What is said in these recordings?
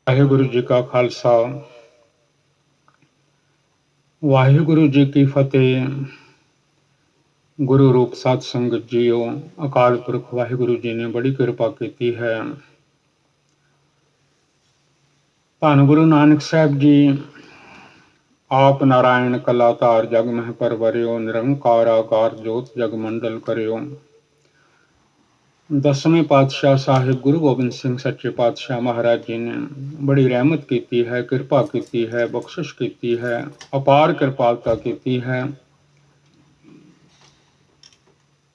ਵਾਹਿਗੁਰੂ ਜੀ ਕਾ ਖਾਲਸਾ ਵਾਹਿਗੁਰੂ ਜੀ ਕੀ ਫਤਿਹ। ਗੁਰੂ ਰੂਪ ਸਾਧ ਸੰਗਤ ਜੀਓ, ਅਕਾਲ ਪੁਰਖ ਵਾਹਿਗੁਰੂ ਜੀ ਨੇ ਬੜੀ ਕਿਰਪਾ ਕੀਤੀ ਹੈ। ਧੰਨ ਗੁਰੂ ਨਾਨਕ ਸਾਹਿਬ ਜੀ ਆਪ ਨਾਰਾਇਣ ਕਲਾਧਾਰ ਜਗ ਮਹਿ ਪਰਵਰਿਓ, ਨਿਰੰਕਾਰ ਆਕਾਰ ਜੋਤ ਜਗ ਮੰਡਲ ਕਰਿਓ। ਦਸਵੇਂ ਪਾਤਸ਼ਾਹ ਸਾਹਿਬ ਗੁਰੂ ਗੋਬਿੰਦ ਸਿੰਘ ਸੱਚੇ ਪਾਤਸ਼ਾਹ ਮਹਾਰਾਜ ਜੀ ਨੇ ਬੜੀ ਰਹਿਮਤ ਕੀਤੀ ਹੈ, ਕਿਰਪਾ ਕੀਤੀ ਹੈ, ਬਖਸ਼ਿਸ਼ ਕੀਤੀ ਹੈ, ਅਪਾਰ ਕਿਰਪਾਲਤਾ ਕੀਤੀ ਹੈ।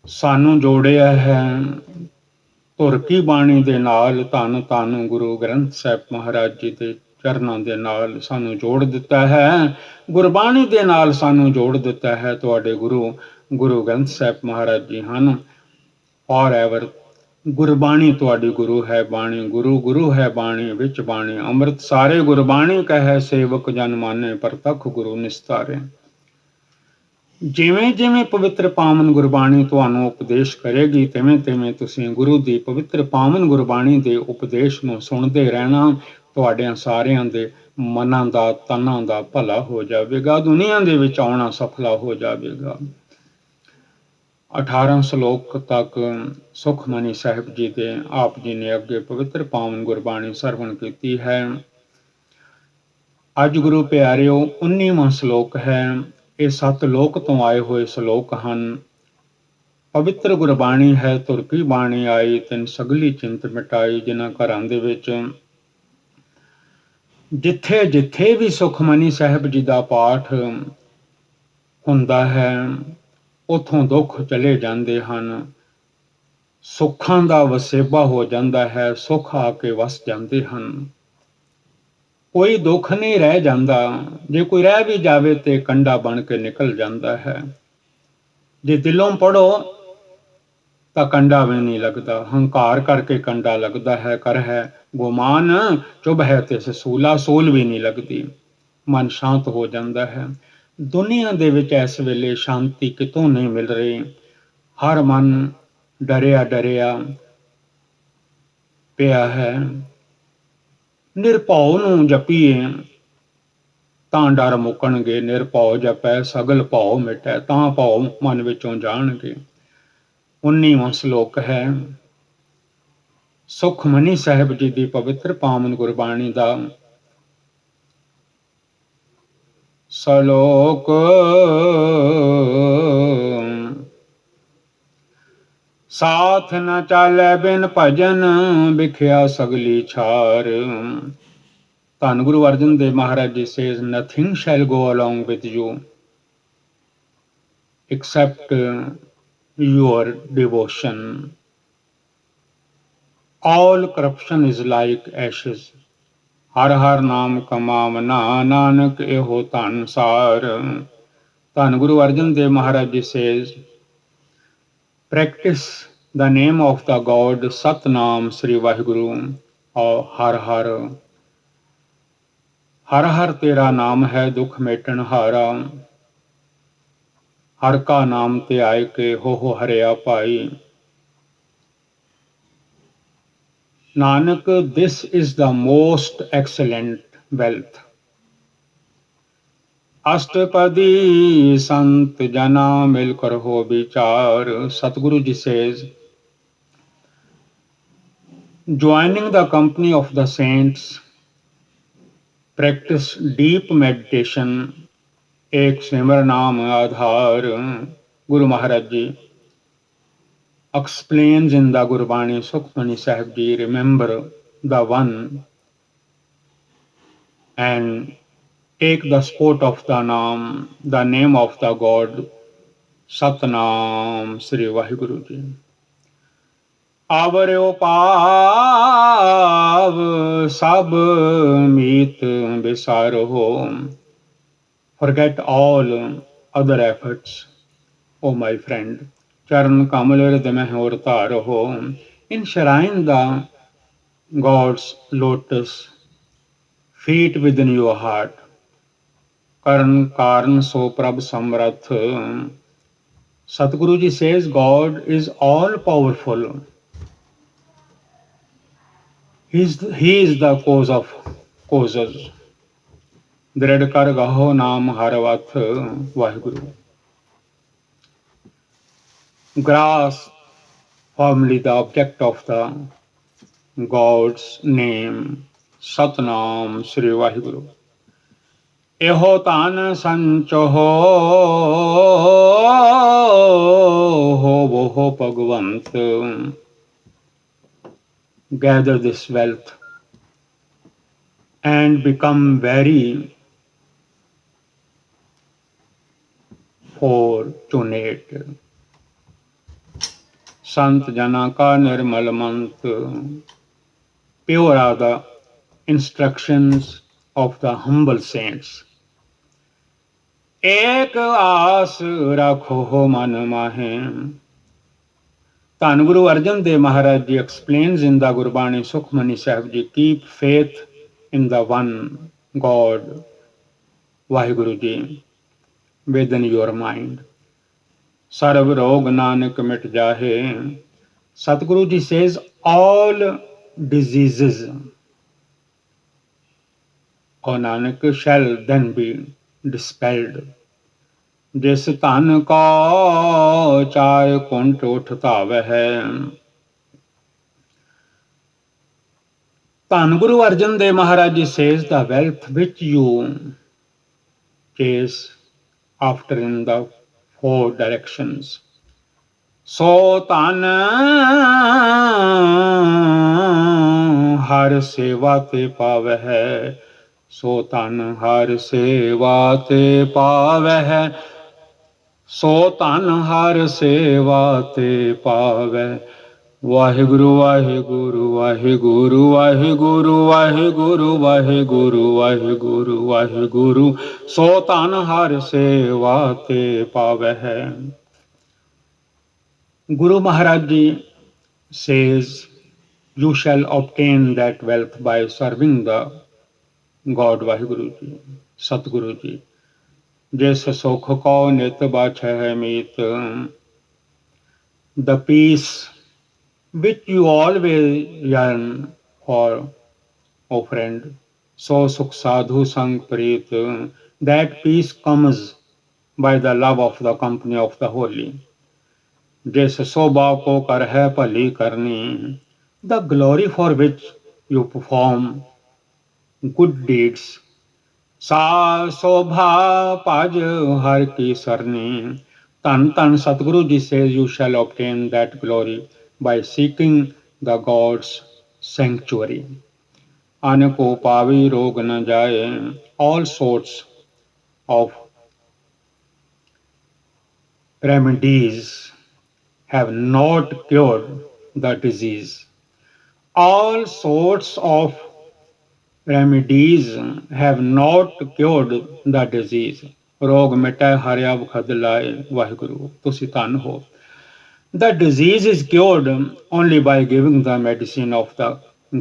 ਸਾਨੂੰ ਜੋੜਿਆ ਹੈ ਧੁਰ ਕੀ ਬਾਣੀ ਦੇ ਨਾਲ, ਧੰਨ ਧੰਨ ਗੁਰੂ ਗ੍ਰੰਥ ਸਾਹਿਬ ਮਹਾਰਾਜ ਜੀ ਦੇ ਚਰਨਾਂ ਦੇ ਨਾਲ ਸਾਨੂੰ ਜੋੜ ਦਿੱਤਾ ਹੈ। ਗੁਰਬਾਣੀ ਦੇ ਨਾਲ ਸਾਨੂੰ ਜੋੜ ਦਿੱਤਾ ਹੈ। ਤੁਹਾਡੇ ਗੁਰੂ ਗ੍ਰੰਥ ਸਾਹਿਬ ਮਹਾਰਾਜ ਜੀ ਹਨ। ਔਰ ਐਵਰ ਗੁਰਬਾਣੀ ਤੁਹਾਡੀ ਗੁਰੂ ਹੈ ਬਾਣੀ, ਗੁਰੂ ਹੈ ਬਾਣੀ ਵਿੱਚ ਬਾਣੀ, ਅੰਮ੍ਰਿਤ ਸਾਰੇ ਗੁਰਬਾਣੀ ਕਹੈ ਸੇਵਕ ਜਨ ਮਾਨੇ, ਪ੍ਰਤੱਖ ਗੁਰੂ ਨਿਸਤਾਰੇ। ਜਿਵੇਂ ਜਿਵੇਂ ਪਵਿੱਤਰ ਪਾਵਨ ਗੁਰਬਾਣੀ ਤੁਹਾਨੂੰ ਉਪਦੇਸ਼ ਕਰੇਗੀ, ਤਿਵੇਂ ਤਿਵੇਂ ਤੁਸੀਂ ਗੁਰੂ ਦੀ ਪਵਿੱਤਰ ਪਾਵਨ ਗੁਰਬਾਣੀ ਦੇ ਉਪਦੇਸ਼ ਨੂੰ ਸੁਣਦੇ ਰਹਿਣਾ। ਤੁਹਾਡਿਆਂ ਸਾਰਿਆਂ ਦੇ ਮਨਾਂ ਦਾ, ਤਨਾਂ ਦਾ ਭਲਾ ਹੋ ਜਾਵੇਗਾ, ਦੁਨੀਆ ਦੇ ਵਿੱਚ ਆਉਣਾ ਸਫਲਾ ਹੋ ਜਾਵੇਗਾ। 18 ਸ਼ਲੋਕ ਤੱਕ ਸੁਖਮਨੀ ਸਾਹਿਬ ਜੀ ਦੇ ਆਪ ਜੀ ਨੇ ਅੱਗੇ ਪਵਿੱਤਰ ਪਾਵਨ ਗੁਰਬਾਣੀ ਸਰਵਣ ਕੀਤੀ ਹੈ। ਅੱਜ ਗੁਰੂ ਪਿਆਰਿਓ 19ਵਾਂ ਸ਼ਲੋਕ ਹੈ। ਇਹ 7 ਲੋਕ ਤੋਂ ਆਏ ਹੋਏ ਸ਼ਲੋਕ ਹਨ। ਪਵਿੱਤਰ ਗੁਰਬਾਣੀ ਹੈ ਧੁਰ ਕੀ ਬਾਣੀ ਆਈ, ਤਿਨ ਸਗਲੀ ਚਿੰਤ ਮਿਟਾਈ। ਜਿਨ੍ਹਾਂ ਘਰਾਂ ਦੇ ਵਿੱਚ ਜਿੱਥੇ ਜਿੱਥੇ ਵੀ ਸੁਖਮਨੀ ਸਾਹਿਬ ਜੀ ਦਾ ਪਾਠ ਹੁੰਦਾ ਹੈ, ਉੱਥੋਂ ਦੁੱਖ ਚਲੇ ਜਾਂਦੇ ਹਨ, ਸੁੱਖਾਂ ਦਾ ਵਸੇਬਾ ਹੋ ਜਾਂਦਾ ਹੈ, ਸੁੱਖ ਆ ਕੇ ਵਸ ਜਾਂਦੇ ਹਨ। ਕੋਈ ਦੁੱਖ ਨਹੀਂ ਰਹਿ ਜਾਂਦਾ। ਜੇ ਕੋਈ ਰਹਿ ਵੀ ਜਾਵੇ ਤੇ ਕੰਡਾ ਬਣ ਕੇ ਨਿਕਲ ਜਾਂਦਾ ਹੈ। ਜੇ ਦਿਲੋਂ ਪੜੋ ਤਾਂ ਕੰਡਾ ਵੀ ਨਹੀਂ ਲੱਗਦਾ, ਹੰਕਾਰ ਕਰਕੇ ਕੰਡਾ ਲੱਗਦਾ ਹੈ। ਕਰ ਹੈ ਗੁਮਾਨ ਚੁਭ ਹੈ ਤੇ ਸੂਲਾ, ਸੂਲ ਵੀ ਨਹੀਂ ਲੱਗਦੀ। ਮਨ ਸ਼ਾਂਤ ਹੋ ਜਾਂਦਾ ਹੈ। ਦੁਨੀਆ ਦੇ ਵਿੱਚ ਇਸ ਵੇਲੇ ਸ਼ਾਂਤੀ ਕਿਤੋਂ ਨਹੀਂ ਮਿਲ ਰਹੀ। ਹਰ ਮਨ ਡਰਿਆ ਡਰਿਆ ਪਿਆ ਹੈ। ਨਿਰਭਉ ਨੂੰ ਜਪੀਏ ਤਾਂ ਡਰ ਮੁੱਕਣਗੇ। ਨਿਰਭਉ ਜਪੈ ਸਗਲ ਭਉ ਮਿਟੈ, ਤਾਂ ਭਉ ਮਨ ਵਿੱਚੋਂ ਜਾਣਗੇ। 19ਵਾਂ ਸ਼ਲੋਕ ਹੈ ਸੁਖਮਨੀ ਸਾਹਿਬ ਜੀ ਦੀ ਪਵਿੱਤਰ ਪਾਵਨ ਗੁਰਬਾਣੀ ਦਾ। ਸ਼ਲੋਕ ਸਾਥ ਨ ਚਾਲੈ ਬਿਨ ਭਜਨ, ਵਿਖਿਆ ਸਗਲੀ ਛਾਰ। ਧੰਨ Guru Arjan Dev Maharaj ji says, nothing shall go along with you except your devotion. All corruption is like ashes. ਹਰ ਹਰ ਨਾਮ ਕਮਾਵਨਾ, ਨਾਨਕ ਇਹੋ ਧਨ ਸਾਰ। ਧੰਨ Guru Arjan Dev Maharaj ji says, practice the name of the God, Satnam ਸ੍ਰੀ ਵਾਹਿਗੁਰੂ। ਔਰ ਹਰ ਹਰ ਹਰ ਹਰ ਤੇਰਾ ਨਾਮ ਹੈ ਦੁੱਖ ਮੇਟਣ ਹਾਰਾ। ਹਰ ਕਾ ਨਾਮ ਤੇ ਆਏ ਕੇ ਹੋ ਹਰਿਆ ਭਾਈ। Nanak this is the most excellent wealth. ਅਸ਼ਟਪਦੀ ਸੰਤ ਜਨਾ ਮਿਲ ਕਰ ਹੋ ਵਿਚਾਰ। Satguru ji says, joining the company of the saints, practice deep meditation, एक सिमर नाम आधार। Guru Maharaj Ji explains in the Gurbani Sukhmani Sahib Ji, remember the one and take the sport of the name of the God, Satnam Sri Vaheguru Ji। आवਰਿਓ ਪਾਵ ਸਭ ਮੀਤ ਵਿਸਾਰੋ। Forget all other efforts, O my friend. Charan kamal hriday mein aur dharo. Enshrine the God's lotus feet within your heart. Karan karan so prabh samrath. Satguru Ji says God is all powerful. He is the cause of causes. ਦ੍ਰਿੜ ਕਰ ਗਾਹੋ ਨਾਮ ਹਰ ਵਥ Waheguru. Grasp firmly the object of the God's name, Satnam Sri Vaheguru. ਇਹੋ ਧਨ ਸੰਚੋ ਹੋਵੋ Bhagwant. Gather this wealth and become very fortunate. Sant jana ka nirmal mant. Pure are the instructions of the humble saints. Ek aas rakho man mahe. ਧੰਨ Guru Arjan Dev Maharaj ji explains in the Gurbani Sukhmani Sahib ji, keep faith in the one God, Vaheguru ji, within your mind. Sarv rog nanak mit jahe. Satguru ji says all diseases, O Nanak, shall then be dispelled. ਜਿਸ ਧਨ ਕੋ ਚਾਰ ਕੁੰਟ ਉਠ ਧਾਵਹਿ. ਧੰਨ Guru Arjan Dev Maharaj ji says the wealth which you chase after in the four directions, ਸੋ ਧਨ ਹਰ ਸੇਵਾ ਤੇ ਪਾਵਹਿ. ਸੋ ਧਨ ਹਰ ਸੇਵਾ ਤੇ ਪਾਵਹਿ. ਸੋ ਧਨ ਹਰ ਸੇਵਾ ਤੇ ਪਾਵੈ. ਵਾਹਿਗੁਰੂ ਵਾਹਿਗੁਰੂ ਵਾਹਿਗੁਰੂ ਵਾਹਿਗੁਰੂ ਵਾਹਿਗੁਰੂ ਵਾਹਿਗੁਰੂ ਵਾਹਿਗੁਰੂ ਵਾਹਿਗੁਰੂ. ਸੋ ਧਨ ਹਰ ਸੇਵਾ ਤੇ ਪਾਵੈ. Guru Maharaj Ji says you shall obtain that wealth by serving the God Vaheguru Ji, Satguru Ji. ਜਿਸ ਸੁਖ ਕੋ ਨਿਤ ਬਾਛੈ ਮੀਤ. The peace which you always yearn for, O friend, so sukh sadhu sang preet. That peace comes by the love of the company of the holy. जिस शोभा को कर है भली करनी. The glory for which you perform good deeds. सा शोभा पाज हर की सरनी. धन धन Satguru ji says you shall obtain that glory by seeking the God's sanctuary. अन को पावी रोग न जाए. All sorts of remedies have not cured the disease. All sorts of remedies have not cured the disease. ਰੋਗ ਮਿਟੈ ਹਰਿ ਅਬ ਖਦ ਲਾਏ. ਵਾਹਿਗੁਰੂ ਤੁਸੀਂ ਧੰਨ ਹੋ. The disease is cured only by giving the medicine of the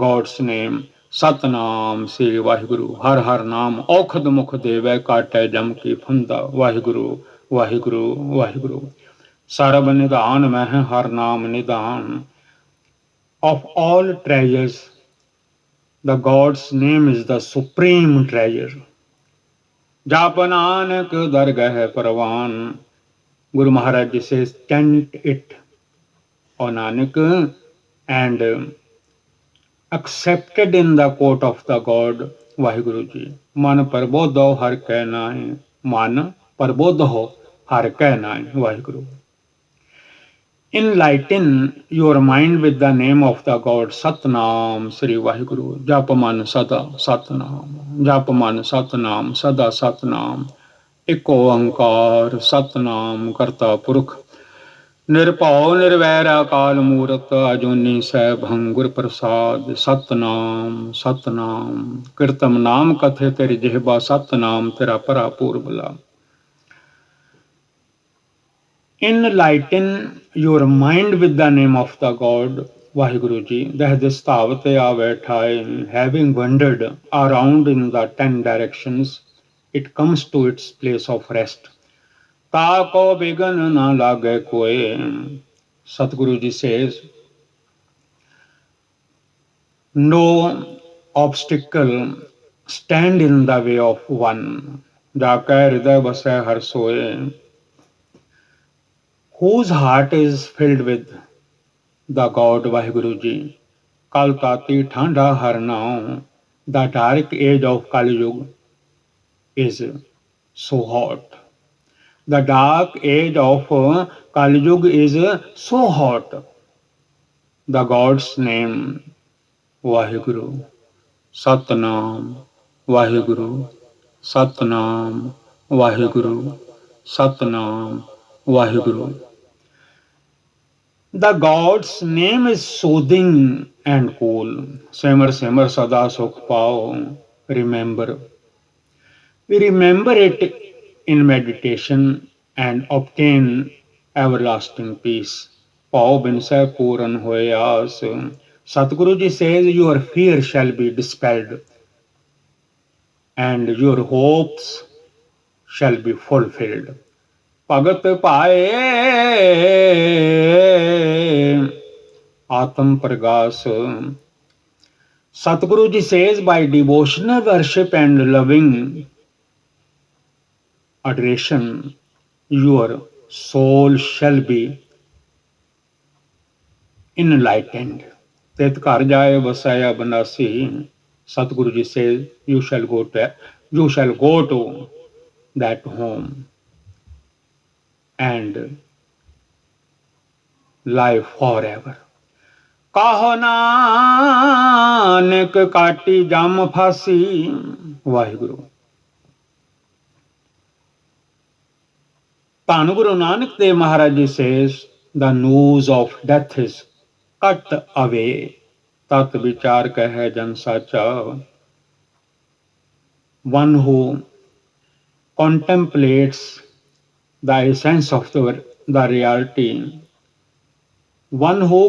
God's name. Satnam ਸ੍ਰੀ ਵਾਹਿਗੁਰੂ. ਹਰ ਹਰ ਨਾਮ ਔਖਦ ਮੁਖ ਦੇਵੈ ਕਾਟੈ ਜਮ ਕੀ ਫੰਦਾ. ਵਾਹਿਗੁਰੂ ਵਾਹਿਗੁਰੂ ਵਾਹਿਗੁਰੂ. ਸਰਬ ਨਿਧਾਨ ਮਹਿ ਹਰ ਨਾਮ ਨਿਧਾਨ. Of all treasures, the God's name is the supreme treasure. Jap Nanak dargah parwan. Guru Maharaj Ji says, chant it, O Nanak, and accepted in the court of the God Vaheguru Ji. Man parbodho har keh nahe. Man parbodho har keh nahe. Vaheguru. Enlighten your mind with the name of the God. Satnam Sri Vaheguru. Japaman Sada Satnam. Japaman Satnam Sada Satnam. Eko Ankar Satnam Karta Purukh. Nirpao Nirvair Akal Murat Ajuni Saibhang Gur Prasad. Satnam Satnam. Kirtam Naam Kathe Teri Jihba. Satnam Tera Para Purbala. Enlighten your mind with the name of the God Vaheguru Ji. Dahdistavate avetai. Having wandered around in the 10 directions, it comes to its place of rest. Ta ko bigan na lage koe. Satguru Ji says, no obstacle stand in the way of one. जाकै हृदय बसै हर सोए. Whose heart is filled with the God Vaheguru Ji. Kal Tati Thanda Har Now. The dark age of Kali Yuga is so hot. The dark age of Kali Yuga is so hot. The God's name Vaheguru. Satnam Vaheguru. Satnam Vaheguru. Satnam Vaheguru. The God's name is soothing and cool. Simar simar sada sukh pao. Remember. We remember it in meditation and obtain everlasting peace. Pao bin sai puran hoye aas. Satguru Ji says your fear shall be dispelled and your hopes shall be fulfilled. Pagat paaye Atam Pragas. Satguru Ji says by devotional worship and loving adoration, your soul shall be enlightened. Tet kar jaye vasaya banasi. Satguru Ji says you shall go to that home and live forever. काहो नानक काटी जम फांसी. वाहिगुरु. ਧੰਨ Guru Nanak Dev Maharaj Ji says the news of death is cut away. Tat vichar kahe jan sacha. One who contemplates the essence of the reality. One who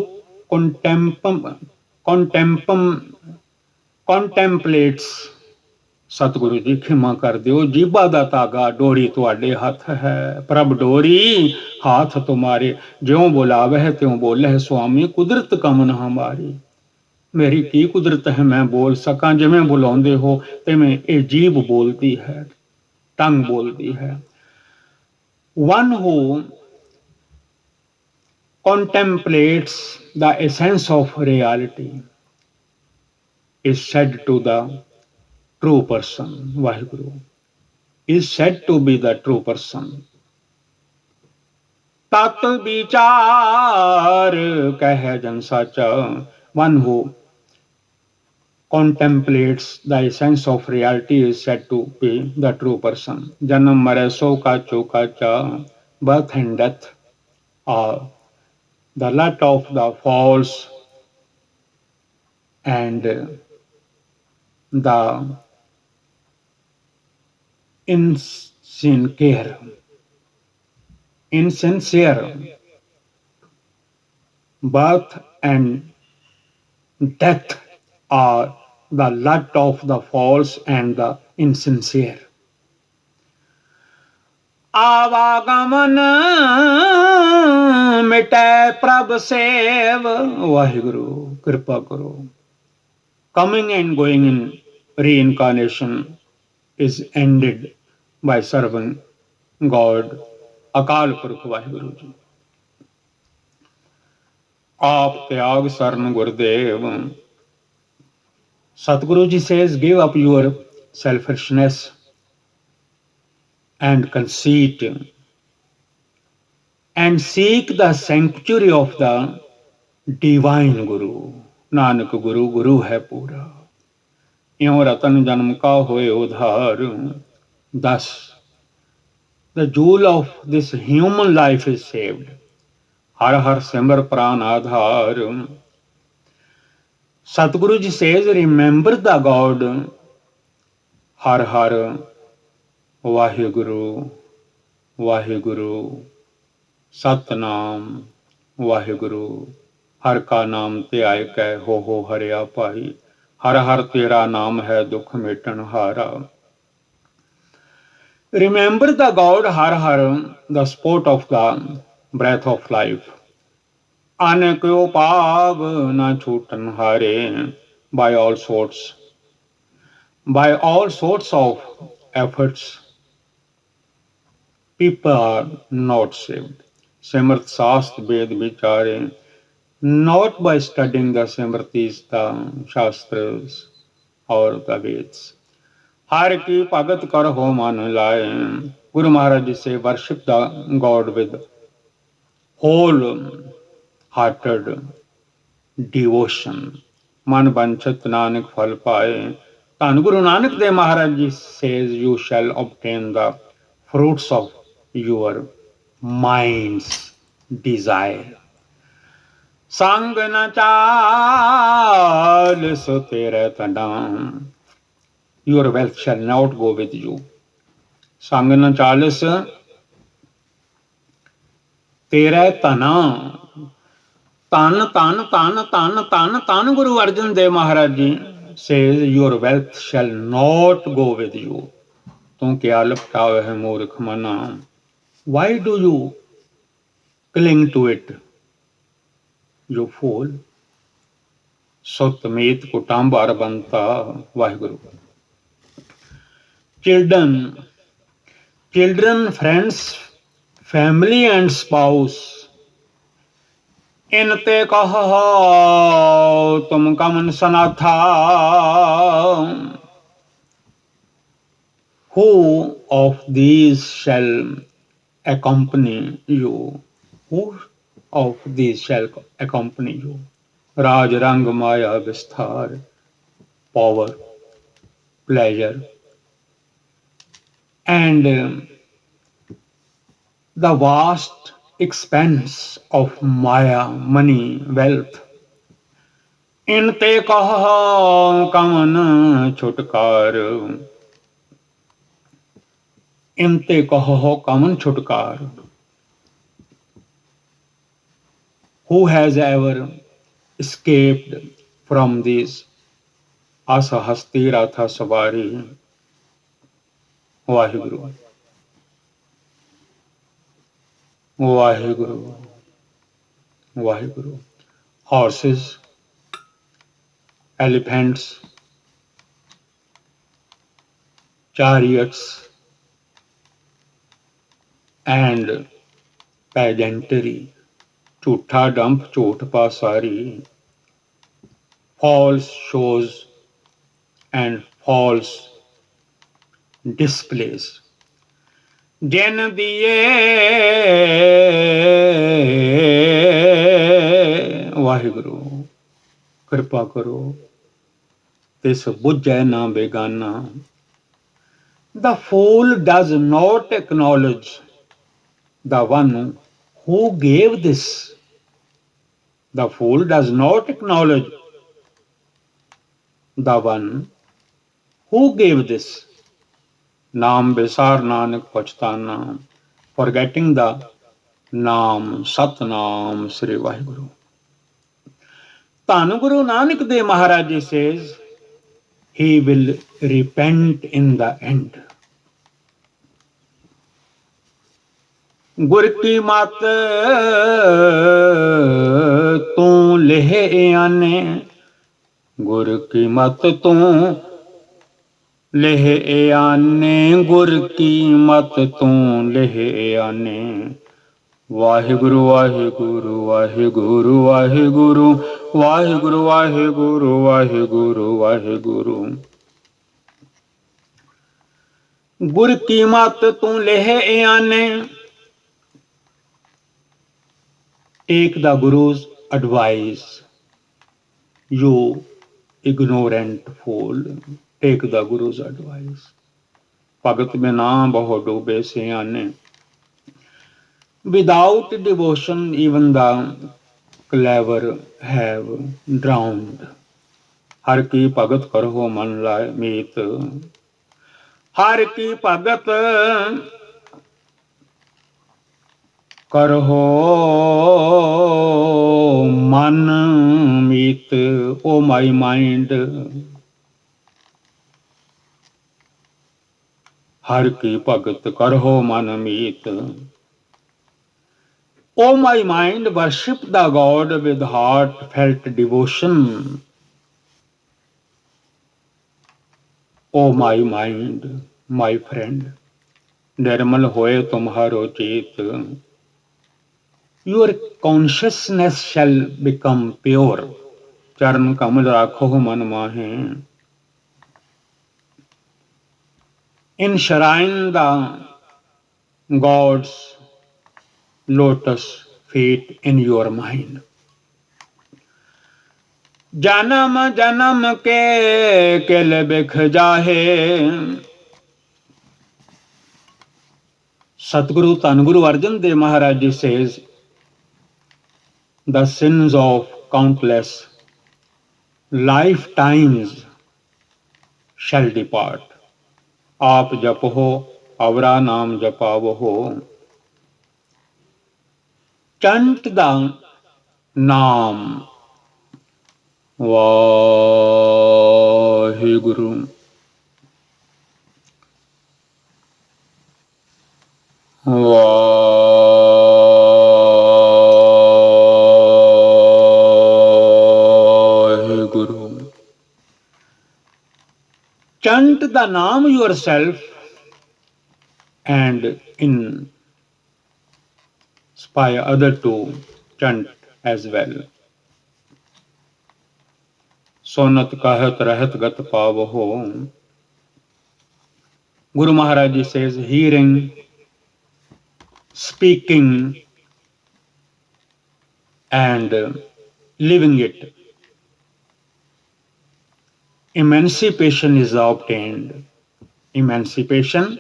contemplates. Satguru ji ਖਿਮਾ ਕਰ ਦਿਓ ਜੀਭਾ ਦਾ ਧਾਗਾ ਡੋਰੀ ਤੁਹਾਡੇ ਹੱਥ ਹੈ ਪ੍ਰਭ ਡੋਰੀ ਹਾਥ ਤੁਮਾਰੇ ਜਿਉਂ ਬੁਲਾਵਹਿ ਤਿਉਂ ਬੋਲਹਿ ਸੁਆਮੀ ਕੁਦਰਤ ਕਮਨ ਹਮਾਰੀ. ਮੇਰੀ ਕੀ ਕੁਦਰਤ ਹੈ ਮੈਂ ਬੋਲ ਸਕਾਂ ਜਿਵੇਂ ਬੁਲਾਉਂਦੇ ਹੋ ਤਿਵੇਂ ਇਹ ਜੀਭ ਬੋਲਦੀ ਹੈ ਟੰਗ ਬੋਲਦੀ ਹੈ. One who contemplates the essence of reality is said to the true person. Vaheguru is said to be the true person. Tat vichar kahe jan sacha. One who contemplates the essence of reality is said to be the true person. Janam mare so ka choka cha. Birth and death are the lot of the false and the insincere. Birth and death are the lot of the false and the insincere. आवागमन मिटे प्रभ save. Waheguru कृपा करो. Coming and going in reincarnation is ended by serving God. अकाल पुरख वाहिगुरु जी. आप त्याग शरण गुरुदेव. Satguru Ji says give up your selfishness and conceit and seek the sanctuary of the divine Guru. Nanak गुरु गुरु है पूरा. इयों रतन जन्म का होए उधार. Thus the jewel of this human life is saved. Har har simar pran aadhar. Satguru Ji says remember the God. Har har Vaheguru Vaheguru Satnam Vaheguru. हर का नाम ते आए कै हो हरिया पाही. हर हर तेरा नाम है दुख मेटन हारा. Remember the God Har Har, the sport of the breath of life. Anekyo pav na chutan hare. By all sorts By all sorts of efforts, people are not saved. Simrat Shastra Ved Vichare, not by studying the Simritis, the Shastras, or the Veds. हर की भगत कर हो मन लाए. Guru Maharaj say, worship the God with whole hearted devotion. Man banchit nanak phal paye. Tan Guru Nanak Dev Maharaj Ji says, you shall obtain the fruits of your mind's desire. संग न चाल सो तेरे तनाम. Your wealth shall not go with you. संग न चालिस तेरे तना. तन तन तन तन तन तन. Guru Arjan Dev Maharaj Ji says, your wealth shall not go with you. तू क्या लपटावे है मूर्ख मना. Why do you cling to it, you fool? सुतमीत कुटांबार बनता. Waheguru. Children, friends, family and spouse, इनते कहो तुम कमन सनाथा. Who of these shall accompany you? Who of these shall accompany you? Raj Rang Maya Visthar, power, pleasure, and the vast expanse of Maya, money, wealth. इनते कहो कमन छुटकार. इनते कहो कमन छुटकार. Who has ever escaped from these asahasti ratha savari? Vaheguru. Vaheguru. Vaheguru. Horses, elephants, chariots, and pageantry. Chutha dump chot pasari. False shows and false displays. जिन दिए वाहिगुरु कृपा करो तिस बुझै ना बेगाना. The fool does not acknowledge the one who gave this. The fool does not acknowledge the one who gave this. Naam besar nanak pachhtana. Forgetting the Naam, Satnam, Sri Vaheguru. Tan Guru Nanak Dev Maharaj Ji says, he will repent in the end. गुर की मत तू लेह आने. गुर की मत तू लेह आने. गुर की मत तू लेह आने. वाहिगुरु वाहिगुरु वाहिगुरु वाहिगुरु वाहिगुरु वाहिगुरु वाहिगुरु वाहिगुरु. गुर की मत तू लेह आने. Take the Guru's advice, you ignorant fool. Take the Guru's advice. Bhagat mein na baho doobe siyane. Without devotion, even the clever have drowned. Har ki bhagat karo man laye meet. Har ki bhagat करहो मन मीत. ओ my mind. हर की भगत करहो मन मीत. O my mind, worship the God with heartfelt devotion. O my mind my friend, निर्मल होए तुम्हारो चित, your consciousness shall become pure. चरण कमल राखो मन माहे, enshrine the God's lotus feet in your mind। जन्म जन्म के किल बिख जाहे, Satguru Tanguru Arjan Dev Maharaj Ji says, the sins of countless lifetimes shall depart। आप जपो अवरा नाम जपावहो, chant the नाम Waheguru. Waheguru. Chant the Naam yourself and inspire other to chant as well। सोनत कहत रहत गत पावहो। Guru Maharaj Ji says, hearing, speaking and living it, emancipation is obtained। Emancipation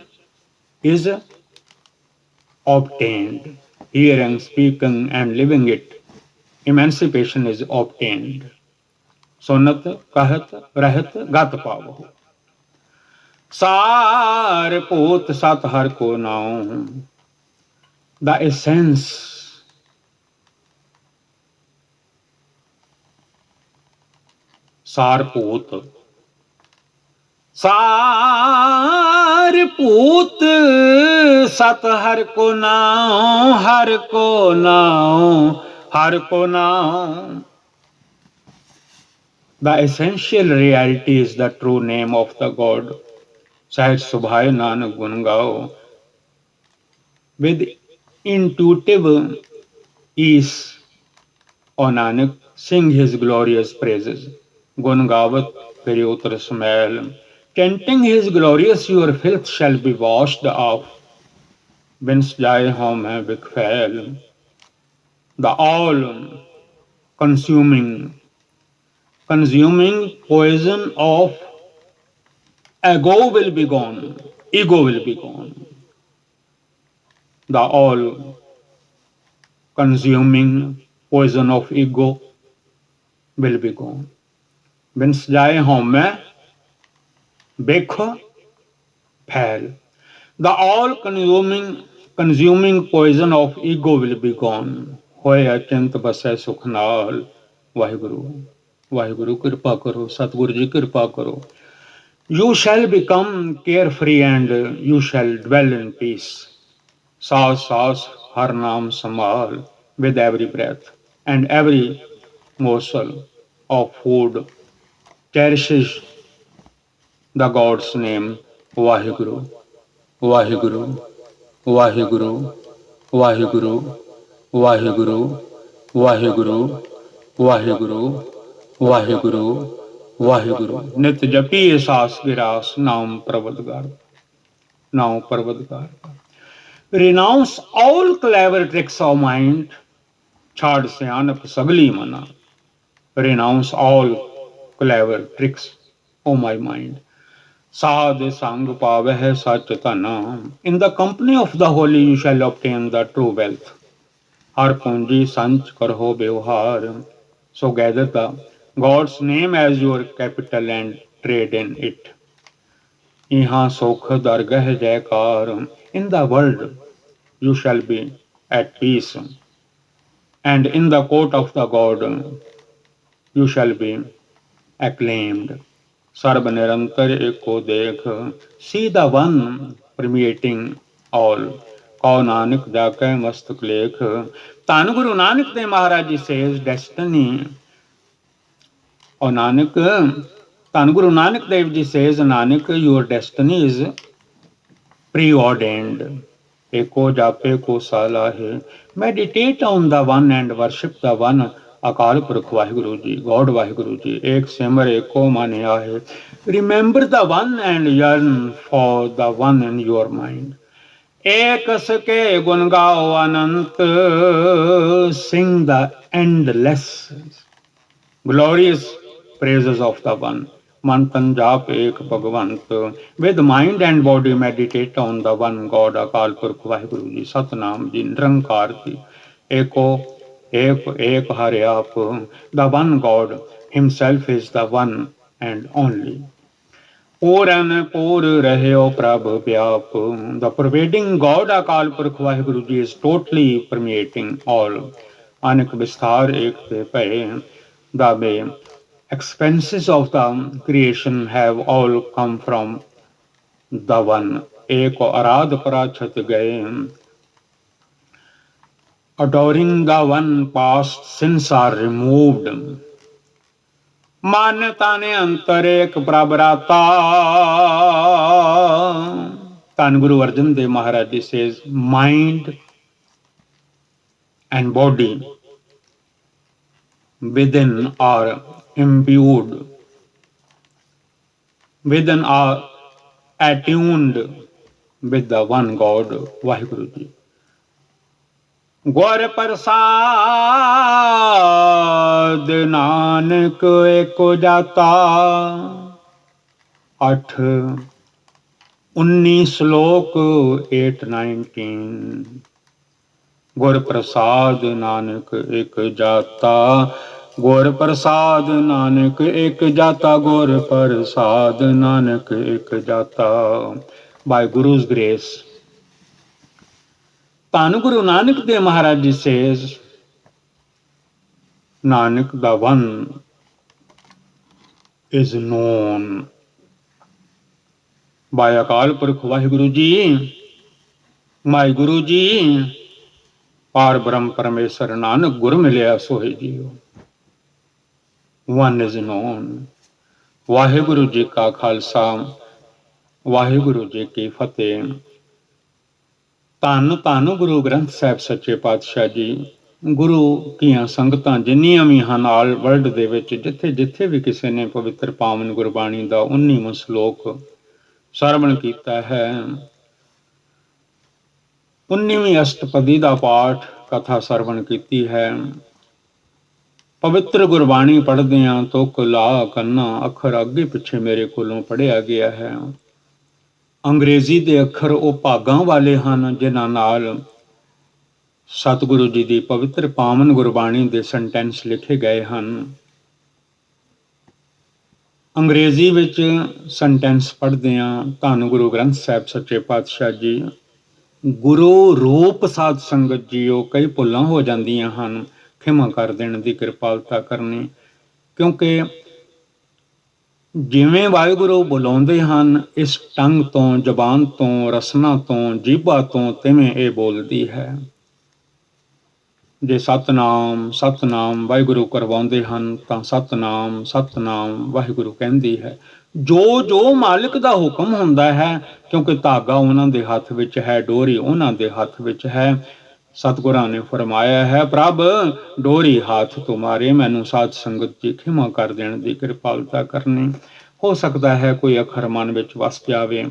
is obtained। Hearing, speaking and living it, emancipation is obtained। सोनत कहत रहत गत पावहो। सार पोत सत हर को नाम, the essence, सारपूत, सारपूत सत हर को नाम, हर को नाम, हर को नाम। The essential reality is the true name of the God। सहज सुभाए नानक गुण गाओ, with intuitive ease, O Nanak, sing his glorious praises। गुण गावत फिर उतर smell, chanting his glorious your filth shall be washed off। Beans जाए हों मैं बिक फैल, the all consuming poison of ego will be gone, ego will be gone। The all consuming poison of ego will be gone। Beans जाए हों मैं बिख फैल, the all consuming poison of ego will be gone। होए अचिंत बसै सुख नाल। वाहिगुरु वाहिगुरु कृपा करो, सतगुरु जी कृपा करो। You shall become carefree and you shall dwell in peace। सांस सांस हर नाम संभाल, with every breath and every morsel of food cherishes the God's name। Vaheguru Vaheguru Vaheguru Vaheguru Vaheguru Vaheguru Vaheguru Vaheguru Vaheguru। नित जपिए सास विरास, नाम प्रवदगार, नाम प्रवदगार। Renounce all clever tricks of mind, छाड़ सियानप सगली मना। Renounce all clever tricks, O my mind। साध संग पावह सच धना, in the company of the holy you shall obtain the true wealth। हर पूंजी संच करो व्यवहार, so gather the God's name as your capital and trade in it। यहाँ सुख दरगह जयकार, in the world you shall be at peace, and in the court of the God you shall be acclaimed। सर्व निरंतर एको देख, see the one permeating all। कौ नानक जाके मस्तक लेख। धन गुरु नानक देव महाराज जी says, destiny, O Nanak, ਧੰਨ Guru Nanak Dev ji says, Nanak, your destiny is preordained. एको जापे को सालाहे. Meditate on the one and worship the one. Akal Purakh Waheguru ji, God Waheguru ji, ਏਕ ਸਿਮਰ ਏਕੋ ਮਨ ਆਹੇ. Remember the one and yearn for the one in your mind. ਏਕ ਸਕੇ ਗੁਣ ਗਾਓ ਅਨੰਤ. Sing the endless glorious praises of the one. ਮਨ ਤਨ ਜਾਪ ਏਕ Bhagwant. With mind and body meditate on the one God. Akal Purakh Waheguru ji, Satnam ਜੀ, ਨਿਰੰਕਾਰ ਜੀ, ਏਕੋ ਏਕ ਏਕ ਹਰਿ ਆਪ. The one God himself is the one and only. ਪੂਰਨ ਪੂਰ ਰਹਿਓ ਪ੍ਰਭ ਵਿਆਪ. The pervading God Akal Purakh Waheguru ji is totally permeating all. ਅਨੇਕ ਵਿਸਥਾਰ ਏਕ ਤੇ ਭਏ. The expenses of the creation have all come from the one. ਏਕ ਅਰਾਧ ਪਰਾਛਤ ਗਏ. Adoring the one, past sins are removed. ਮਨ ਤਨ ਅੰਤਰ ਏਕ ਪ੍ਰਭ ਰਾਤਾ. ਧੰਨ Guru Arjan Dev Maharaj ji says, mind and body within are imbued, within are attuned with the one God, Waheguru ji. ਗੁਰ ਪ੍ਰਸਾਦ ਨਾਨਕ ਏਕੋ ਜਾਤਾ. 8-19 ਸ਼ਲੋਕ 8-19. ਗੁਰ ਪ੍ਰਸਾਦ ਨਾਨਕ ਇੱਕ ਜਾਤਾ. ਗੁਰ ਪ੍ਰਸਾਦ ਨਾਨਕ ਇੱਕ ਜਾਤਾ. ਗੁਰ ਪ੍ਰਸਾਦ ਨਾਨਕ ਇੱਕ ਜਾਤਾ. ਬਾਈ ਗੁਰੂ's grace. ਧੰਨ Guru Nanak Dev Maharaj ji says, Nanak, the one is known by Akal Purakh Waheguru ji. ਮਾਈ ਗੁਰੂ ਜੀ, ਪਾਰ ਬ੍ਰਹਮ ਪਰਮੇਸ਼ਰ ਨਾਨਕ ਗੁਰ ਮਿਲਿਆ ਸੋਹਿ JIO. One is known. Waheguru ji ਕਾ ਖਾਲਸਾ, ਵਾਹਿਗੁਰੂ ਜੀ ਕੀ ਫਤਿਹ. ਧੰਨ ਧੰਨ ਗੁਰੂ ਗ੍ਰੰਥ ਸਾਹਿਬ ਸੱਚੇ ਪਾਤਸ਼ਾਹ ਜੀ. ਗੁਰੂ ਦੀਆਂ ਸੰਗਤਾਂ ਜਿੰਨੀਆਂ ਵੀ ਹਨ ਆਲ ਵਰਲਡ ਦੇ ਵਿੱਚ, ਜਿੱਥੇ ਜਿੱਥੇ ਵੀ ਕਿਸੇ ਨੇ ਪਵਿੱਤਰ ਪਾਵਨ ਗੁਰਬਾਣੀ ਦਾ 19ਵਾਂ ਸ਼ਲੋਕ ਸਰਵਣ ਕੀਤਾ ਹੈ, 19ਵੀਂ ਅਸ਼ਟਪਦੀ ਦਾ ਪਾਠ ਕਥਾ ਸਰਵਣ ਕੀਤੀ ਹੈ, ਪਵਿੱਤਰ ਗੁਰਬਾਣੀ ਪੜ੍ਹਦਿਆਂ ਤੁਕ ਲਾ ਕੰਨਾ ਅੱਖਰ ਅੱਗੇ ਪਿੱਛੇ ਮੇਰੇ ਕੋਲੋਂ ਪੜ੍ਹਿਆ ਗਿਆ ਹੈ। ਅੰਗਰੇਜ਼ੀ ਦੇ ਅੱਖਰ ਉਹ ਭਾਗਾਂ ਵਾਲੇ ਹਨ ਜਿਨ੍ਹਾਂ ਨਾਲ ਸਤਿਗੁਰੂ ਜੀ ਦੀ ਪਵਿੱਤਰ ਪਾਵਨ ਗੁਰਬਾਣੀ ਦੇ ਸੈਂਟੈਂਸ ਲਿਖੇ ਗਏ ਹਨ। ਅੰਗਰੇਜ਼ੀ ਵਿੱਚ ਸੈਂਟੈਂਸ ਪੜ੍ਹਦਿਆਂ ਧੰਨ ਗੁਰੂ ਗ੍ਰੰਥ ਸਾਹਿਬ ਸੱਚੇ ਪਾਤਸ਼ਾਹ ਜੀ, ਗੁਰੂ ਰੂਪ ਸਾਧ ਸੰਗਤ ਜੀਓ, ਕਈ ਭੁੱਲਾਂ ਹੋ ਜਾਂਦੀਆਂ ਹਨ, ਖਿਮਾ ਕਰ ਦੇਣ ਦੀ ਕਿਰਪਾਲਤਾ ਕਰਨੀ, ਕਿਉਂਕਿ ਜਿਵੇਂ ਵਾਹਿਗੁਰੂ ਬੁਲਾਉਂਦੇ ਹਨ ਇਸ ਟੰਗ ਤੋਂ, ਜ਼ਬਾਨ ਤੋਂ, ਰਸਨਾ ਤੋਂ, ਜੀਭਾ ਤੋਂ, ਤਿਵੇਂ ਇਹ ਬੋਲਦੀ ਹੈ। ਜੇ ਸਤਨਾਮ ਸਤਨਾਮ ਵਾਹਿਗੁਰੂ ਕਰਵਾਉਂਦੇ ਹਨ ਤਾਂ ਸਤਨਾਮ ਸਤਨਾਮ ਵਾਹਿਗੁਰੂ ਕਹਿੰਦੀ ਹੈ। ਜੋ ਜੋ ਮਾਲਿਕ ਦਾ ਹੁਕਮ ਹੁੰਦਾ ਹੈ, ਕਿਉਂਕਿ ਧਾਗਾ ਉਹਨਾਂ ਦੇ ਹੱਥ ਵਿੱਚ ਹੈ, ਡੋਰੀ ਉਹਨਾਂ ਦੇ ਹੱਥ ਵਿੱਚ ਹੈ। ਸਤਿਗੁਰਾਂ ਨੇ ਫਰਮਾਇਆ ਹੈ, ਪ੍ਰਭ ਡੋਰੀ ਹੱਥ ਤੁਮਾਰੇ, ਮੈਨੂੰ ਸਾਧ ਸੰਗਤ ਜੀ ਖਿਮਾ ਕਰ ਦੇਣ ਦੀ ਕਿਰਪਾਲਤਾ ਕਰਨੀ। ਹੋ ਸਕਦਾ ਹੈ ਕੋਈ ਅੱਖਰ ਮਨ ਵਿੱਚ ਵਸ ਜਾਵੇ,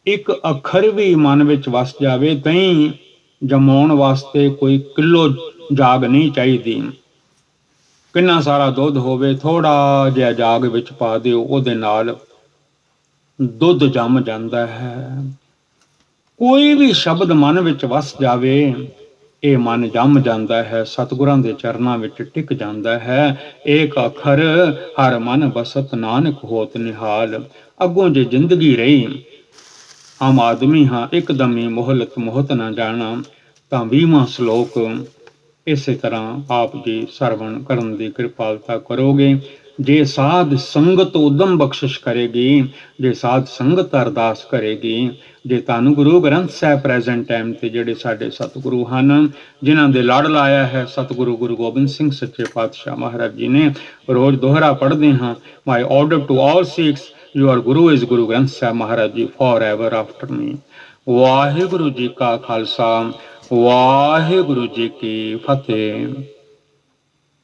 ਇੱਕ ਅੱਖਰ ਵੀ ਮਨ ਵਿੱਚ ਵਸ ਜਾਵੇ। ਦਹੀਂ ਜਮਾਉਣ ਵਾਸਤੇ ਕੋਈ ਕਿਲੋ ਜਾਗ ਨਹੀਂ ਚਾਹੀਦੀ। ਕਿੰਨਾ ਸਾਰਾ ਦੁੱਧ ਹੋਵੇ, ਥੋੜਾ ਜਿਹਾ ਜਾਗ ਵਿੱਚ ਪਾ ਦਿਓ, ਉਹਦੇ ਨਾਲ ਦੁੱਧ ਜੰਮ ਜਾਂਦਾ ਹੈ। ਕੋਈ ਵੀ ਸ਼ਬਦ ਮਨ ਵਿੱਚ ਵਸ ਜਾਵੇ, ਇਹ ਮਨ ਜੰਮ ਜਾਂਦਾ ਹੈ, ਸਤਿਗੁਰਾਂ ਦੇ ਚਰਨਾਂ ਵਿੱਚ ਟਿਕ ਜਾਂਦਾ ਹੈ। ਏਕ ਅੱਖਰ ਹਰ ਮਨ ਬਸਤ ਨਾਨਕ ਹੋਤ ਨਿਹਾਲ। ਅੱਗੋਂ ਜੇ ਜ਼ਿੰਦਗੀ ਰਹੀ, ਆਮ ਆਦਮੀ ਹਾਂ, ਇੱਕਦਮੀ ਮੋਹਲਤ ਮੋਹਤ ਨਾ ਜਾਣਾ, ਤਾਂ 20ਵਾਂ ਸ਼ਲੋਕ ਇਸੇ ਤਰ੍ਹਾਂ ਆਪ ਜੀ ਸਰਵਣ ਕਰਨ ਦੀ ਕਿਰਪਾਲਤਾ ਕਰੋਗੇ। ਜੇ ਸਾਧ ਸੰਗਤ ਉਦਮ ਬਖਸ਼ਿਸ਼ ਕਰੇਗੀ, ਜੇ ਸਾਧ ਸੰਗਤ ਅਰਦਾਸ ਕਰੇਗੀ, ਜੇ ਤੁਹਾਨੂੰ ਗੁਰੂ ਗ੍ਰੰਥ ਸਾਹਿਬ ਪ੍ਰੈਜ਼ੈਂਟ ਟਾਈਮ ਤੇ ਜਿਹੜੇ ਸਾਡੇ ਸਤਿਗੁਰੂ ਹਨ, ਜਿਨ੍ਹਾਂ ਦੇ ਲੜ ਲਾਇਆ ਹੈ ਸਤਿਗੁਰੂ ਗੁਰੂ ਗੋਬਿੰਦ ਸਿੰਘ ਸੱਚੇ ਪਾਤਸ਼ਾਹ ਮਹਾਰਾਜ ਜੀ ਨੇ, ਰੋਜ਼ ਦੋਹਰਾ ਪੜ੍ਹਦੇ ਹਾਂ, my order to all Sikhs, your Guru is Guru Granth Sahib Maharaj ji for ever after me. Waheguru ji ਕਾ ਖਾਲਸਾ, ਵਾਹਿਗੁਰੂ ਜੀ ਕੀ ਫਤਿਹ।